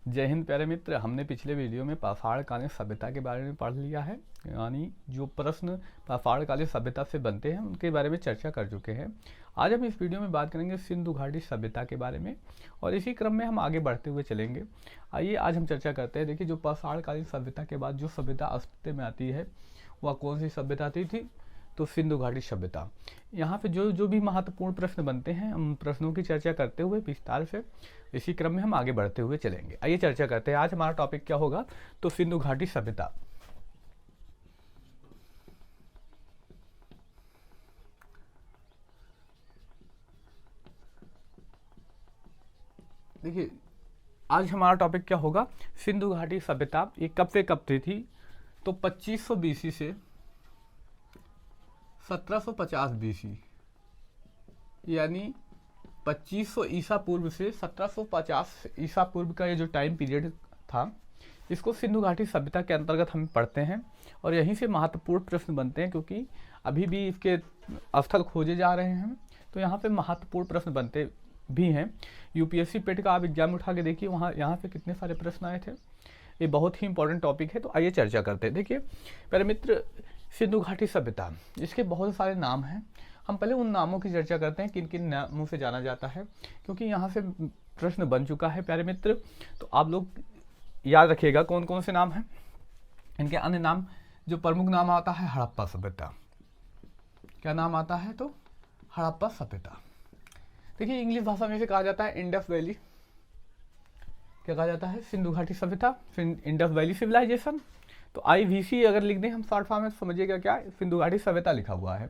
जय हिंद प्यारे मित्र। हमने पिछले वीडियो में पाषाण कालीन सभ्यता के बारे में पढ़ लिया है, यानी जो प्रश्न पाषाण कालीन सभ्यता से बनते हैं उनके बारे में चर्चा कर चुके हैं। आज हम इस वीडियो में बात करेंगे सिंधु घाटी सभ्यता के बारे में और इसी क्रम में हम आगे बढ़ते हुए चलेंगे। आइए आज हम चर्चा करते हैं। देखिए, जो पाषाण कालीन सभ्यता के बाद जो सभ्यता अस्तित्व में आती है वह कौन सी सभ्यता थी? तो सिंधु घाटी सभ्यता। यहाँ पे जो भी महत्वपूर्ण प्रश्न बनते हैं उन प्रश्नों की चर्चा करते हुए विस्तार से इसी क्रम में हम आगे बढ़ते हुए चलेंगे। आइए चर्चा करते हैं। आज हमारा टॉपिक क्या होगा? तो सिंधु घाटी सभ्यता। देखिए, आज हमारा टॉपिक क्या होगा? सिंधु घाटी सभ्यता। ये कब से कब थी? तो 2500 बीसी से 1750 बीसी, यानी 2500 ईसा पूर्व से 1750 ईसा पूर्व का ये जो टाइम पीरियड था, इसको सिंधु घाटी सभ्यता के अंतर्गत हम पढ़ते हैं और यहीं से महत्वपूर्ण प्रश्न बनते हैं, क्योंकि अभी भी इसके स्थल खोजे जा रहे हैं। तो यहाँ पे महत्वपूर्ण प्रश्न बनते भी हैं। यूपीएससी पेट का आप एग्जाम उठा के देखिए, वहाँ यहाँ पे कितने सारे प्रश्न आए थे। ये बहुत ही इंपॉर्टेंट टॉपिक है। तो आइए चर्चा करते हैं। देखिए प्यारे मित्र, सिंधु घाटी सभ्यता, इसके बहुत सारे नाम हैं। हम पहले उन नामों की चर्चा करते हैं, किन किन नामों से जाना जाता है, क्योंकि यहाँ से प्रश्न बन चुका है प्यारे मित्र। तो आप लोग याद रखिएगा कौन कौन से नाम हैं। इनके अन्य नाम, जो प्रमुख नाम आता है हड़प्पा सभ्यता। क्या नाम आता है? तो हड़प्पा सभ्यता। देखिए, इंग्लिश भाषा में इसे कहा जाता है इंडस वैली। क्या कहा जाता है? सिंधु घाटी सभ्यता, इंडस वैली सिविलाइजेशन। तो IVC अगर लिख दें हम शॉर्ट फॉर्म में, समझिएगा क्या सिंधु घाटी सभ्यता लिखा हुआ है।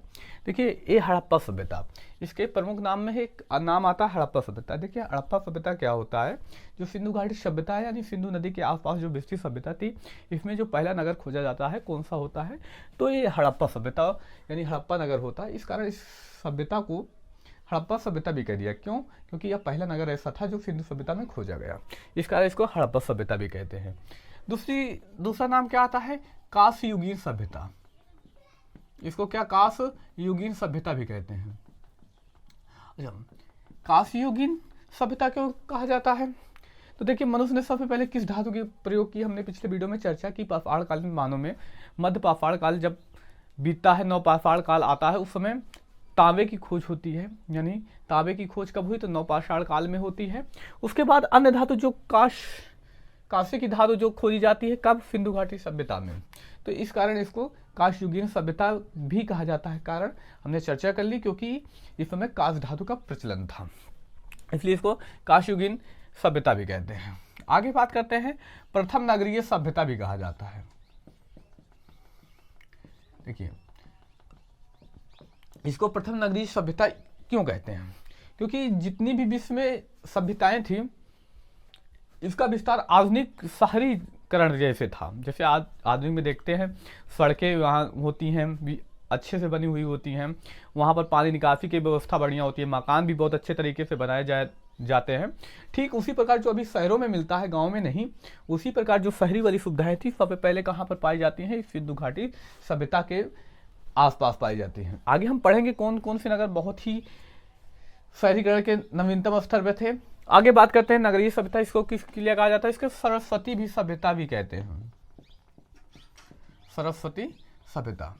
देखिए, ये हड़प्पा सभ्यता, इसके प्रमुख नाम में एक नाम आता है हड़प्पा सभ्यता। देखिए, हड़प्पा सभ्यता क्या होता है? जो सिंधु घाटी सभ्यता है, यानी सिंधु नदी के आसपास जो विस्तृत सभ्यता थी, इसमें जो पहला नगर खोजा जाता है कौन सा होता है? तो ये हड़प्पा सभ्यता, यानी हड़प्पा नगर होता है। इस कारण इस सभ्यता को हड़प्पा सभ्यता भी कह दिया। क्यों? क्योंकि यह पहला नगर ऐसा था जो सिंधु सभ्यता में खोजा गया, इस कारण इसको हड़प्पा सभ्यता भी कहते हैं। दूसरा नाम क्या आता है? कांस्य युगीन सभ्यता। इसको क्या कांस्य युगीन सभ्यता भी कहते हैं। अच्छा, कांस्य युगीन सभ्यता क्यों कहा जाता है? तो देखिए, मनुष्य ने सबसे पहले किस धातु के प्रयोग की, हमने पिछले वीडियो में चर्चा की। पाषाण कालीन मानव में मध्य पाषाण काल जब बीतता है, नव पाषाण काल आता है, उस समय तांबे की खोज होती है। यानी तांबे की खोज कब हुई? तो नवपाषाण काल में होती है। उसके बाद अन्य धातु जो कांस्य की धातु जो खोजी जाती है, कब? सिंधु घाटी सभ्यता में। तो इस कारण इसको कांस्य युगीन सभ्यता भी कहा जाता है। कारण हमने चर्चा कर ली, क्योंकि इस समय कांस्य धातु का प्रचलन था, इसलिए इसको कांस्य युगीन सभ्यता भी कहते हैं। आगे बात करते हैं, प्रथम नगरीय सभ्यता भी कहा जाता है। देखिए, इसको प्रथम नगरीय सभ्यता क्यों कहते हैं? क्योंकि जितनी भी विश्व में सभ्यताएं थी, इसका विस्तार आधुनिक शहरीकरण जैसे था। जैसे आधुनिक में देखते हैं सड़कें वहाँ होती हैं, अच्छे से बनी हुई होती हैं, वहाँ पर पानी निकासी की व्यवस्था बढ़िया होती है, मकान भी बहुत अच्छे तरीके से बनाए जाते हैं। ठीक उसी प्रकार जो अभी शहरों में मिलता है, गाँव में नहीं, उसी प्रकार जो शहरी वाली सुविधाएं थी सबसे पहले कहाँ पर पाई जाती हैं? सिंधु घाटी सभ्यता के आसपास पाई जाती हैं। आगे हम पढ़ेंगे कौन कौन से नगर बहुत ही शहरीकरण के नवीनतम स्तर पे थे। आगे बात करते हैं नगरीय सभ्यता। इसको किसके लिए कहा जाता है? इसको सरस्वती भी सभ्यता भी कहते हैं। सरस्वती सभ्यता।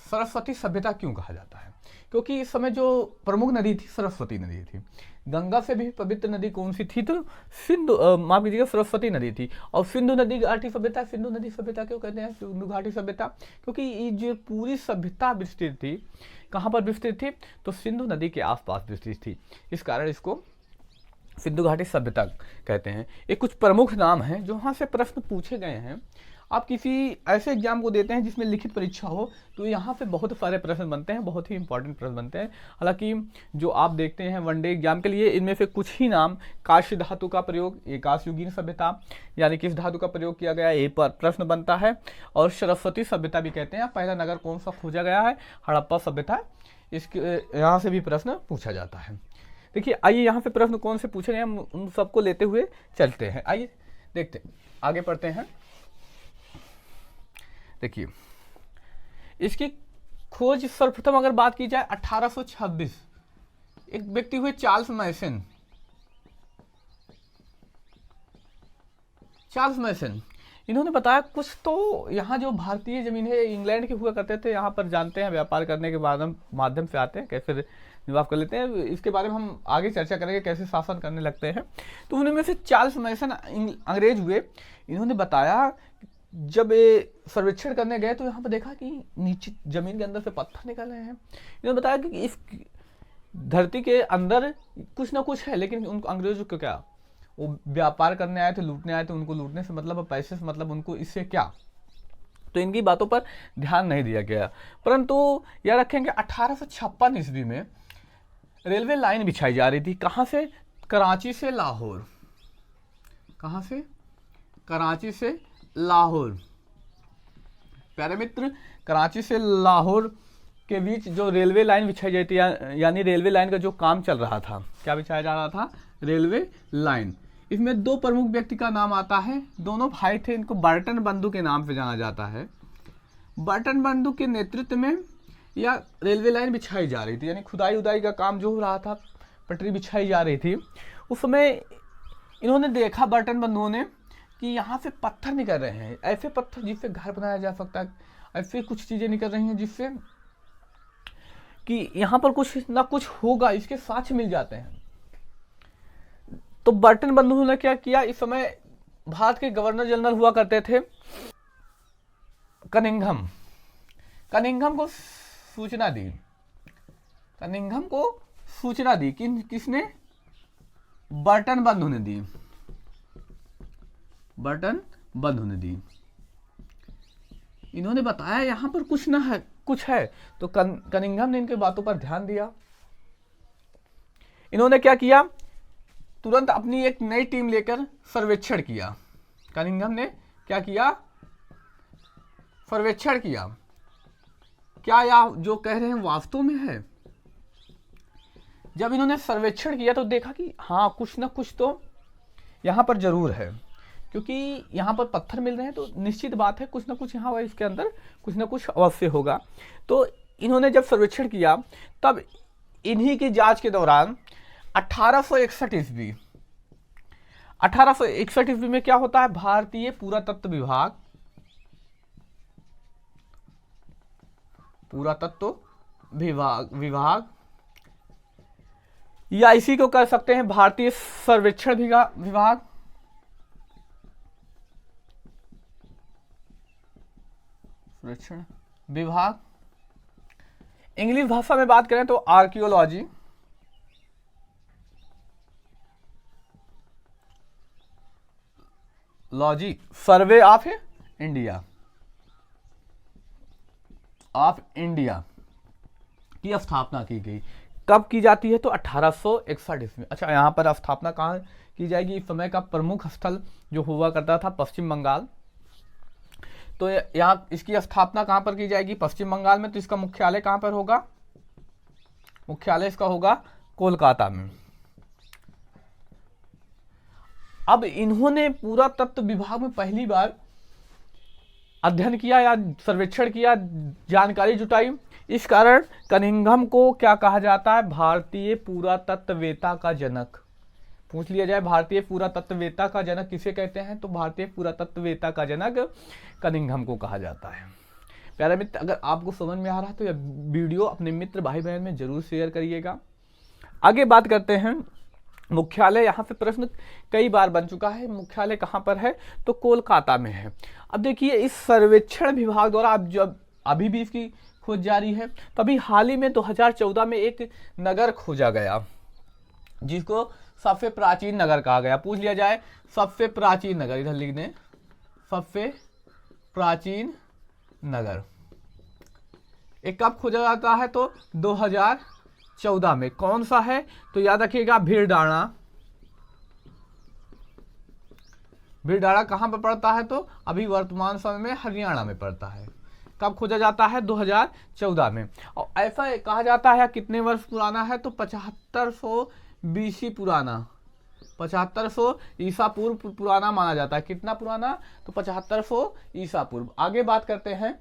सरस्वती सभ्यता क्यों कहा जाता है? क्योंकि इस समय जो प्रमुख नदी थी सरस्वती नदी थी। गंगा से भी पवित्र नदी कौन सी थी? तो माफ कीजिएगा, सरस्वती नदी थी। और सिंधु नदी घाटी सभ्यता, सिंधु नदी सभ्यता क्यों कहते हैं सिंधु घाटी सभ्यता? क्योंकि ये जो पूरी सभ्यता विस्तृत थी, कहाँ पर विस्तृत थी? तो सिंधु नदी के आसपास विस्तृत थी, इस कारण इसको सिंधु घाटी सभ्यता कहते हैं। ये कुछ प्रमुख नाम हैं जो यहाँ से प्रश्न पूछे गए हैं। आप किसी ऐसे एग्जाम को देते हैं जिसमें लिखित परीक्षा हो, तो यहाँ से बहुत सारे प्रश्न बनते हैं, बहुत ही इंपॉर्टेंट प्रश्न बनते हैं। हालांकि जो आप देखते हैं वनडे एग्जाम के लिए, इनमें से कुछ ही नाम, कांस्य धातु का प्रयोग, ये कांस्य युगीन सभ्यता, यानी किस धातु का प्रयोग किया गया, ये पर प्रश्न बनता है। और सरस्वती सभ्यता भी कहते हैं। पहला नगर कौन सा खोजा गया है? हड़प्पा सभ्यता। इसके यहाँ से भी प्रश्न पूछा जाता है। देखिए, आइए यहाँ से प्रश्न कौन से पूछे गए हम उन सबको लेते हुए चलते हैं। आइए देखते हैं, आगे पढ़ते हैं। देखिए, इसकी खोज सर्वप्रथम अगर बात की जाए 1826, एक व्यक्ति हुए चार्ल्स मैसन, चार्ल्स मैसन, इन्होंने बताया कुछ तो यहाँ जो भारतीय जमीन है इंग्लैंड के हुआ करते थे, यहाँ पर जानते हैं व्यापार करने के माध्यम से आते हैं, कैसे निर्वाह कर लेते हैं, इसके बारे में हम आगे चर्चा करेंगे कैसे शासन करने लगते हैं। तो उनमें से चार्ल्स मैसन अंग्रेज हुए, इन्होंने बताया जब ये सर्वेक्षण करने गए तो यहाँ पर देखा कि नीचे जमीन के अंदर से पत्थर निकल रहे हैं। इन्होंने बताया कि इस धरती के अंदर कुछ ना कुछ है, लेकिन उनको अंग्रेजों को क्या, वो व्यापार करने आए थे, लूटने आए थे, उनको लूटने से मतलब, पैसे से मतलब, उनको इससे क्या, तो इनकी बातों पर ध्यान नहीं दिया गया। परंतु यह रखेंगे 1856 ईस्वी में रेलवे लाइन बिछाई जा रही थी। कहाँ से? कराची से लाहौर। कहाँ से? कराची से लाहौर। प्यारे मित्र, कराची से लाहौर के बीच जो रेलवे लाइन बिछाई जाती है, यानी रेलवे लाइन का जो काम चल रहा था, क्या बिछाया जा रहा था? Railway line. इसमें दो प्रमुख व्यक्ति का नाम आता है, दोनों भाई थे, इनको बर्टन बंधु के नाम से जाना जाता है। बर्टन बंधु के नेतृत्व में यह रेलवे लाइन बिछाई जा रही थी, यानी खुदाई उदाई का काम जो हो रहा था, पटरी बिछाई जा रही थी। उस समय इन्होंने देखा, बर्टन बंधुओं ने, कि यहाँ से पत्थर निकल रहे हैं, ऐसे पत्थर जिससे घर बनाया जा सकता है, ऐसे कुछ चीज़ें निकल रही हैं जिससे कि यहाँ पर कुछ ना कुछ होगा, इसके साक्ष्य मिल जाते हैं। तो बर्टन बंधुओं ने क्या किया, इस समय भारत के गवर्नर जनरल हुआ करते थे कनिंघम। कनिंघम को सूचना दी, कनिंघम को सूचना दी, किसने? बर्टन बंधु ने दी, बर्टन बंधु ने दी। इन्होंने बताया यहाँ पर कुछ ना है, कुछ है। तो कनिंघम ने इनके बातों पर ध्यान दिया। इन्होंने क्या किया, तुरंत अपनी एक नई टीम लेकर सर्वेक्षण किया। कनिंघम ने क्या किया? सर्वेक्षण किया। क्या यह जो कह रहे हैं वास्तव में है? जब इन्होंने सर्वेक्षण किया तो देखा कि हाँ, कुछ ना कुछ तो यहाँ पर जरूर है, क्योंकि यहाँ पर पत्थर मिल रहे हैं, तो निश्चित बात है कुछ ना कुछ यहाँ इसके अंदर कुछ ना कुछ अवश्य होगा। तो इन्होंने जब सर्वेक्षण किया, तब इन्हीं की जांच के दौरान 1861 ईस्वी, 1861 ईस्वी में क्या होता है, भारतीय पुरातत्व विभाग, पुरातत्व विभाग या इसी को कह सकते हैं भारतीय सर्वेक्षण विभाग, सर्वेक्षण विभाग, इंग्लिश भाषा में बात करें तो आर्कियोलॉजी, सर्वे ऑफ इंडिया, की स्थापना की गई। कब की जाती है? तो 1861 ईस्वी। अच्छा, यहाँ पर स्थापना कहाँ की जाएगी? इस समय का प्रमुख स्थल जो हुआ करता था पश्चिम बंगाल, तो यहाँ इसकी स्थापना कहाँ पर की जाएगी? पश्चिम बंगाल में। तो इसका मुख्यालय कहाँ पर होगा? मुख्यालय इसका होगा कोलकाता में। अब इन्होंने पुरातत्व विभाग में पहली बार अध्ययन किया या सर्वेक्षण किया, जानकारी जुटाई। इस कारण कनिंघम को क्या कहा जाता है? भारतीय पुरातत्ववेत्ता का जनक। पूछ लिया जाए भारतीय पुरातत्ववेत्ता का जनक किसे कहते हैं, तो भारतीय पुरातत्ववेत्ता का जनक कनिंघम को कहा जाता है। प्यारे मित्र, अगर आपको समझ में आ रहा है तो यह वीडियो अपने मित्र भाई बहन में जरूर शेयर करिएगा। आगे बात करते हैं मुख्यालय। यहाँ पे प्रश्न कई बार बन चुका है, मुख्यालय कहाँ पर है? तो कोलकाता में है। अब देखिए, इस सर्वेक्षण विभाग द्वारा अब जब अभी भी इसकी खोज जारी है, तभी हाल ही में 2014 में एक नगर खोजा गया जिसको सबसे प्राचीन नगर कहा गया। पूछ लिया जाए सबसे प्राचीन नगर, इधर लिख दें, सबसे प्राचीन नगर एक कब खोजा जाता है? तो 2014 में। कौन सा है? तो याद रखिएगा भीलडाणा। भीलडाणा कहाँ पर पड़ता है? तो अभी वर्तमान समय में हरियाणा में पड़ता है। कब खोजा जाता है? 2014 में। और ऐसा कहा जाता है कितने वर्ष पुराना है? तो 7500 बीसी पुराना, 7500 ईसा पूर्व पुराना माना जाता है। कितना पुराना? तो 7500 ईसा पूर्व। आगे बात करते हैं,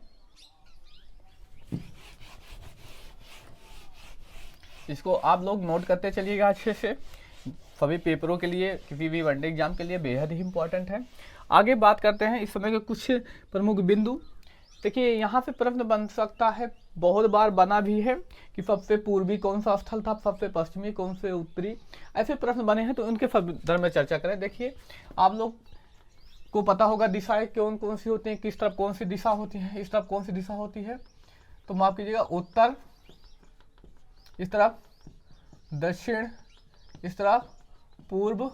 इसको आप लोग नोट करते चलिएगा अच्छे से। सभी पेपरों के लिए, किसी भी वनडे एग्जाम के लिए बेहद ही इंपॉर्टेंट है। आगे बात करते हैं इस समय के कुछ प्रमुख बिंदु। देखिए यहाँ से प्रश्न बन सकता है, बहुत बार बना भी है, कि सबसे पूर्वी कौन सा स्थल था, सबसे पश्चिमी कौन से उत्तरी, ऐसे प्रश्न बने हैं, तो उनके संदर्भ में चर्चा करें। देखिए आप लोग को पता होगा दिशाएं कौन कौन सी होती हैं, किस तरफ कौन सी दिशा होती है, इस तरफ कौन सी दिशा होती है, तो माफ कीजिएगा उत्तर, इस तरफ दक्षिण, इस तरफ पूर्व,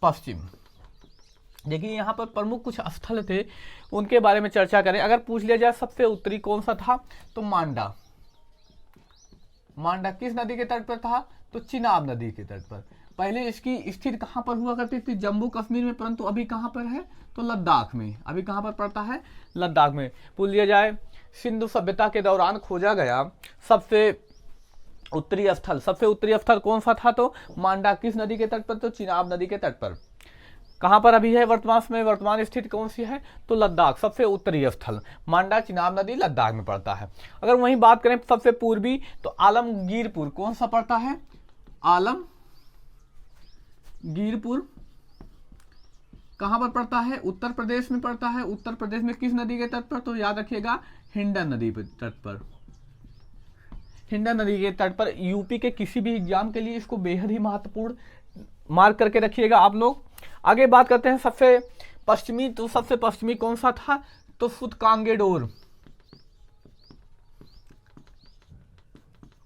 पश्चिम। देखिए यहाँ पर प्रमुख कुछ स्थल थे, उनके बारे में चर्चा करें। अगर पूछ लिया जाए सबसे उत्तरी कौन सा था, तो मांडा। मांडा किस नदी के तट पर था, तो चिनाब नदी के तट पर। पहले इसकी स्थिति कहाँ पर हुआ करती थी, जम्मू कश्मीर में, परंतु अभी कहाँ पर है, तो लद्दाख में। अभी कहाँ पर पड़ता है, लद्दाख में। पूछ लिया जाए सिंधु सभ्यता के दौरान खोजा गया सबसे उत्तरी स्थल, सबसे उत्तरी स्थल कौन सा था, तो मांडा। किस नदी के तट पर, तो चिनाब नदी के तट पर। कहाँ पर अभी है वर्तमान में, वर्तमान स्थिति कौन सी है, तो लद्दाख। सबसे उत्तरी स्थल मांडा, चिनाब नदी लद्दाख में पड़ता है। अगर वहीं बात करें सबसे पूर्वी, तो आलमगीरपुर कौन सा पड़ता है, आलमगीरपुर कहाँ पर पड़ता है, उत्तर प्रदेश में पड़ता है। उत्तर प्रदेश में किस नदी के तट पर, तो याद रखिएगा हिंडन नदी के तट पर। हिंडन नदी के तट पर। यूपी के किसी भी एग्जाम के लिए इसको बेहद ही महत्वपूर्ण मार्क करके रखिएगा आप लोग। आगे बात करते हैं सबसे पश्चिमी, तो सबसे पश्चिमी कौन सा था, तो सूतकांगेडोर।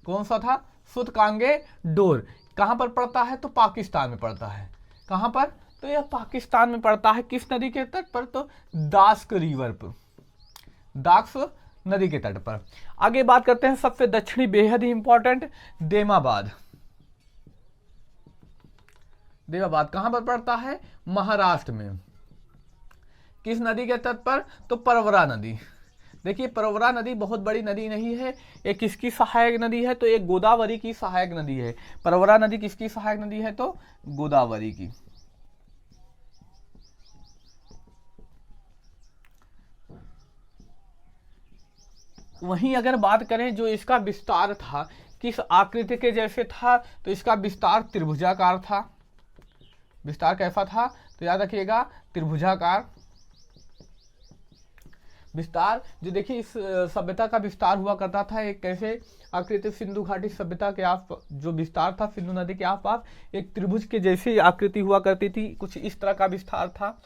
कौन सा था, सूतकांगेडोर। कहां पर पड़ता है, तो पाकिस्तान में पड़ता है। कहां पर, तो यह पाकिस्तान में पड़ता है। किस नदी के तट पर, तो दास्क रिवर पर, दाक्स नदी के तट पर। आगे बात करते हैं सबसे दक्षिणी, बेहद ही इंपॉर्टेंट, देमाबाद। देमाबाद कहां पर पड़ता है, महाराष्ट्र में। किस नदी के तट पर, तो परवरा नदी। देखिए परवरा नदी बहुत बड़ी नदी नहीं है, एक किसकी सहायक नदी है, तो एक गोदावरी की सहायक नदी है। परवरा नदी किसकी सहायक नदी है, तो गोदावरी की। वहीं अगर बात करें जो इसका विस्तार था, किस आकृति के जैसे था, तो इसका विस्तार त्रिभुजाकार था। विस्तार कैसा था, तो याद रखिएगा त्रिभुजाकार विस्तार। जो देखिए इस सभ्यता का विस्तार हुआ करता था एक कैसे आकृति, सिंधु घाटी सभ्यता के आस जो विस्तार था सिंधु नदी के आसपास, एक त्रिभुज के जैसी आकृति हुआ करती थी, कुछ इस तरह का विस्तार था।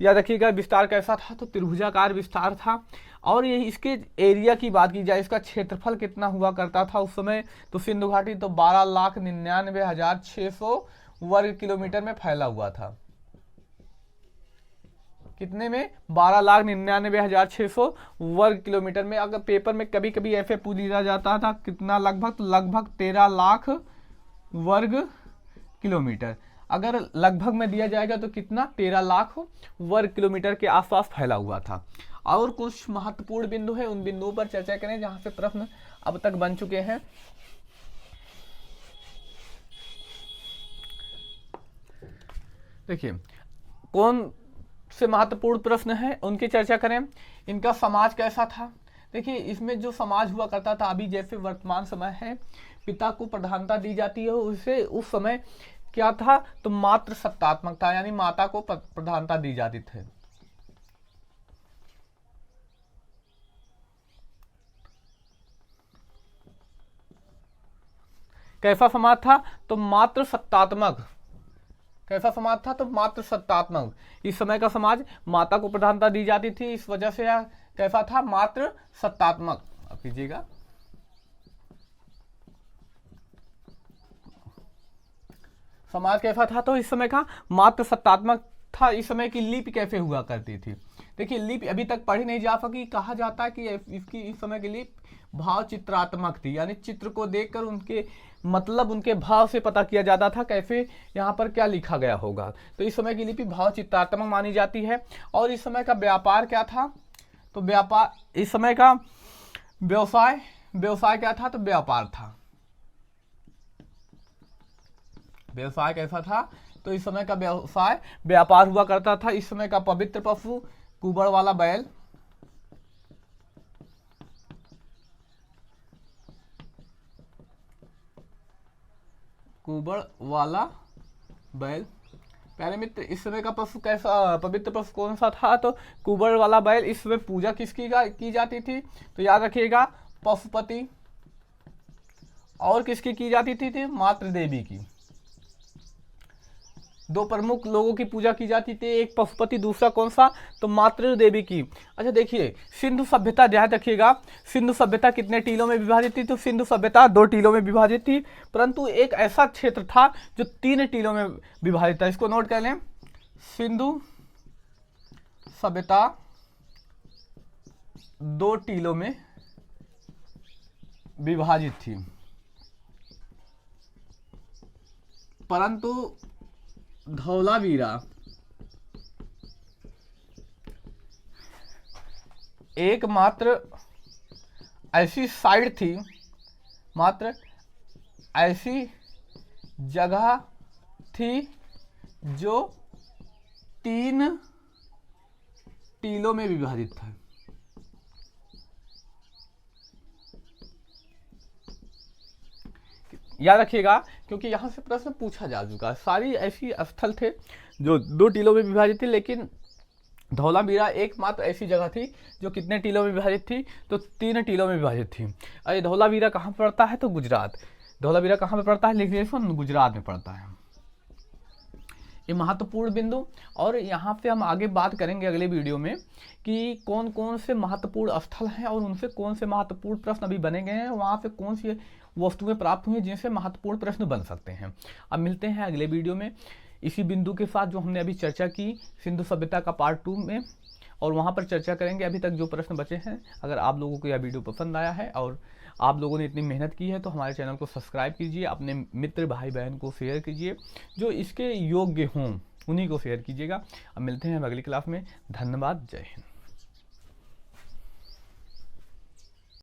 याद रखिएगा विस्तार कैसा था, तो त्रिभुजाकार विस्तार था। और ये इसके एरिया की बात की जाए, इसका क्षेत्रफल कितना हुआ करता था उस समय, तो सिंधु घाटी तो 12,99,600 वर्ग किलोमीटर में फैला हुआ था। कितने में, 12,99,600 वर्ग किलोमीटर में। अगर पेपर में कभी कभी ऐसे पूछ लिया जाता था कितना लगभग, तो लगभग 13 लाख वर्ग किलोमीटर। अगर लगभग में दिया जाएगा तो कितना, 13 लाख वर्ग किलोमीटर के आसपास फैला हुआ था। और कुछ महत्वपूर्ण बिंदु है, उन बिंदुओं पर चर्चा करें जहां से प्रश्न अब तक बन चुके हैं। देखिए कौन से महत्वपूर्ण प्रश्न है उनकी चर्चा करें। इनका समाज कैसा था, देखिए इसमें जो समाज हुआ करता था, अभी जैसे वर्तमान समय है पिता को प्रधानता दी जाती है, उसे उस समय क्या था, तो मात्र सत्तात्मक था, यानी माता को प्रधानता दी जाती थी। कैसा समाज था, तो मात्र सत्तात्मक। कैसा समाज था, तो मात्र सत्तात्मक। इस समय का समाज माता को प्रधानता दी जाती थी, इस वजह से यह कैसा था, मात्र सत्तात्मक। अब कीजिएगा समाज कैसा था, तो इस समय का मात्र सत्तात्मक था। इस समय की लिपि कैसे हुआ करती थी, देखिए लिपि अभी तक पढ़ी नहीं जा सकी। कहा जाता है कि इसकी इस समय की लिपि भाव चित्रात्मक थी, यानी चित्र को देखकर उनके मतलब उनके भाव से पता किया जाता था कैसे यहाँ पर क्या लिखा गया होगा। तो इस समय की लिपि भाव चित्रात्मक मानी जाती है। और इस समय का व्यापार क्या था, तो व्यापार, इस समय का व्यवसाय, व्यवसाय क्या था, तो व्यापार था। व्यवसाय कैसा था, तो इस समय का व्यवसाय व्यापार हुआ करता था। इस समय का पवित्र पशु कुबड़ वाला बैल। कुबड़ वाला बैल। प्यारे मित्र, इस समय का पशु कैसा, पवित्र पशु कौन सा था? तो कुबड़ वाला बैल। इस समय पूजा किसकी की जाती थी? तो याद रखिएगा पशुपति। और किसकी की जाती थी? मातृ देवी की। दो प्रमुख लोगों की पूजा की जाती थी, एक पशुपति, दूसरा कौन सा? तो मातृ देवी की। अच्छा देखिए, सिंधु सभ्यता ध्यान रखिएगा, सिंधु सभ्यता कितने टीलों में विभाजित थी? तो सिंधु सभ्यता 2 टीलों में विभाजित थी, परंतु एक ऐसा क्षेत्र था जो 3 टीलों में विभाजित था। इसको नोट कर लें, सिंधु सभ्यता 2 टीलों में विभाजित थी, परंतु धौलावीरा एकमात्र ऐसी साइड थी, मात्र ऐसी जगह थी जो 3 टीलों में विभाजित था। याद रखिएगा, क्योंकि यहां से प्रश्न पूछा जा चुका है। सारी ऐसी स्थल थे जो 2 टीलों में विभाजित थी, लेकिन धौलावीरा एकमात्र ऐसी जगह थी जो कितने टीलों में विभाजित थी? तो 3 टीलों में विभाजित थी। अरे धौलावीरा कहाँ पड़ता है? तो गुजरात। धौलावीरा कहाँ पे पड़ता है? लिख लीजिए, गुजरात में पड़ता है। ये महत्वपूर्ण बिंदु। और यहाँ पे हम आगे बात करेंगे अगले वीडियो में कि कौन कौन से महत्वपूर्ण स्थल हैं और उनसे कौन से महत्वपूर्ण प्रश्न अभी बने गए हैं, वहाँ पे कौन सी वस्तुएं प्राप्त हुई हैं जिनसे महत्वपूर्ण प्रश्न बन सकते हैं। अब मिलते हैं अगले वीडियो में इसी बिंदु के साथ जो हमने अभी चर्चा की सिंधु सभ्यता का पार्ट 2 में, और वहाँ पर चर्चा करेंगे अभी तक जो प्रश्न बचे हैं। अगर आप लोगों को यह वीडियो पसंद आया है और आप लोगों ने इतनी मेहनत की है तो हमारे चैनल को सब्सक्राइब कीजिए, अपने मित्र भाई बहन को शेयर कीजिए, जो इसके योग्य हों उन्हीं को शेयर कीजिएगा। अब मिलते हैं अगली क्लास में। धन्यवाद, जय हिंद।